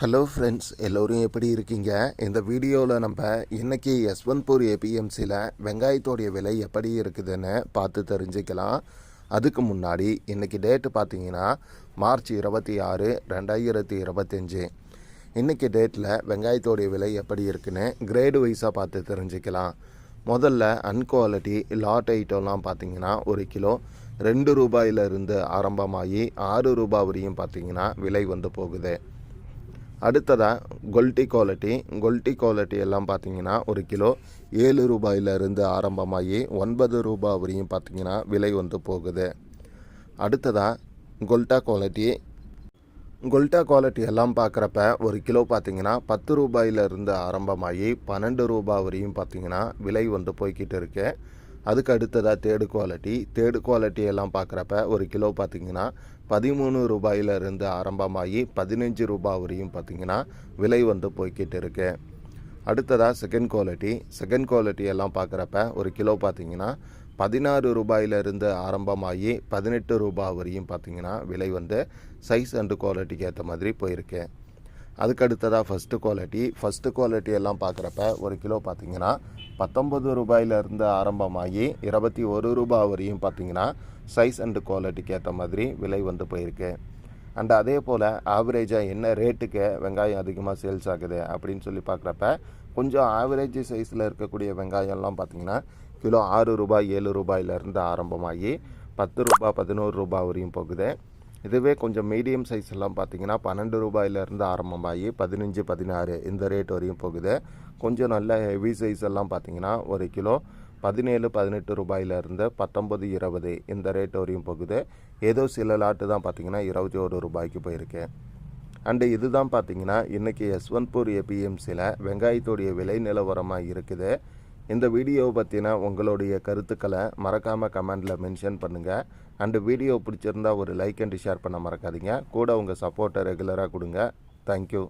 Hello friends, எல்லோரும் எப்படி இருக்கீங்க? இந்த வீடியோவில் நம்ம இன்றைக்கி யஸ்வந்த்பூர் ஏபிஎம்சியில் வெங்காயத்தோடைய விலை எப்படி இருக்குதுன்னு பார்த்து தெரிஞ்சுக்கலாம். அதுக்கு முன்னாடி இன்றைக்கி டேட்டு பார்த்தீங்கன்னா மார்ச் 26, 2025. இன்றைக்கி டேட்டில் வெங்காயத்தோடைய விலை எப்படி இருக்குன்னு கிரேடு வைஸாக பார்த்து தெரிஞ்சுக்கலாம். முதல்ல அன்குவாலிட்டி லாட் ஐட்டம்லாம் பார்த்தீங்கன்னா ஒரு கிலோ 2 ரூபாயிலிருந்து ஆரம்பமாகி 6 ரூபாய் வரையும் பார்த்தீங்கன்னா விலை வந்து போகுது. அடுத்ததாக கொல்ட்டி குவாலிட்டி எல்லாம் பார்த்தீங்கன்னா ஒரு கிலோ 7 ரூபாயிலிருந்து ஆரம்பமாகி 9 ரூபாய் வரையும் பார்த்தீங்கன்னா விலை வந்து போகுது. அடுத்ததாக கொல்ட்டா குவாலிட்டி எல்லாம் பார்க்குறப்ப ஒரு கிலோ பார்த்தீங்கன்னா 10 ரூபாயிலிருந்து ஆரம்பமாகி 12 ரூபாய் வரையும் பார்த்தீங்கன்னா விலை வந்து போய்கிட்டு இருக்கு. அதுக்கு அடுத்ததாக தேர்டு குவாலிட்டி எல்லாம் பார்க்குறப்ப ஒரு கிலோ பார்த்திங்கன்னா 13 ரூபாயிலிருந்து ஆரம்பமாகி 15 ரூபாய் வரையும் பார்த்திங்கன்னா விலை வந்து போய்கிட்டு இருக்கு. அடுத்ததாக செகண்ட் குவாலிட்டி எல்லாம் பார்க்குறப்ப ஒரு கிலோ பார்த்திங்கன்னா 16 ரூபாயிலிருந்து ஆரம்பமாகி 18 ரூபாய் வரையும் பார்த்திங்கன்னா விலை வந்து சைஸ் அண்டு குவாலிட்டிக்கு ஏற்ற மாதிரி போயிருக்கு. அதுக்கு அடுத்ததாக ஃபஸ்ட்டு குவாலிட்டி எல்லாம் பார்க்குறப்ப ஒரு கிலோ பார்த்திங்கன்னா 19 ரூபாயிலிருந்து ஆரம்பமாகி 21 ரூபாய் வரையும் பார்த்திங்கன்னா சைஸ் அண்டு குவாலிட்டிக்கு ஏற்ற மாதிரி விலை வந்து போயிருக்கு. அண்ட் அதே போல் ஆவரேஜாக என்ன ரேட்டுக்கு வெங்காயம் அதிகமாக சேல்ஸ் ஆகுது அப்படின்னு சொல்லி பார்க்குறப்ப கொஞ்சம் ஆவரேஜ் சைஸில் இருக்கக்கூடிய வெங்காயம்லாம் பார்த்திங்கன்னா கிலோ 6 ரூபாய் 7 ரூபாயிலிருந்து ஆரம்பமாகி 10 ரூபாய் 11 ரூபாய் வரையும் போகுது. இதுவே கொஞ்சம் மீடியம் சைஸ் எல்லாம் பார்த்திங்கன்னா 12 ரூபாயிலிருந்து ஆரம்பமாகி 15, 16 இந்த ரேட் வரையும் போகுது. கொஞ்சம் நல்ல ஹெவி சைஸ் எல்லாம் பார்த்திங்கன்னா ஒரு கிலோ 17, 18 ரூபாயிலிருந்து 19, 20 இந்த ரேட் வரையும் போகுது. ஏதோ சில லாட்டு தான் பார்த்திங்கன்னா 21 ரூபாய்க்கு போயிருக்கு. அண்டு இதுதான் பார்த்திங்கன்னா இன்றைக்கி யஸ்வந்த்பூர் ஏபிஎம்சியில் வெங்காயத்தோடைய விலை நிலவரமாக இருக்குது. இந்த வீடியோவை பற்றின உங்களுடைய கருத்துக்களை மறக்காமல் கமெண்டில் மென்ஷன் பண்ணுங்கள். அண்டு வீடியோ பிடிச்சிருந்தால் ஒரு லைக் அண்டு ஷேர் பண்ண மறக்காதீங்க. கூட உங்கள் சப்போர்ட்டை ரெகுலராக கொடுங்க. தேங்க்யூ.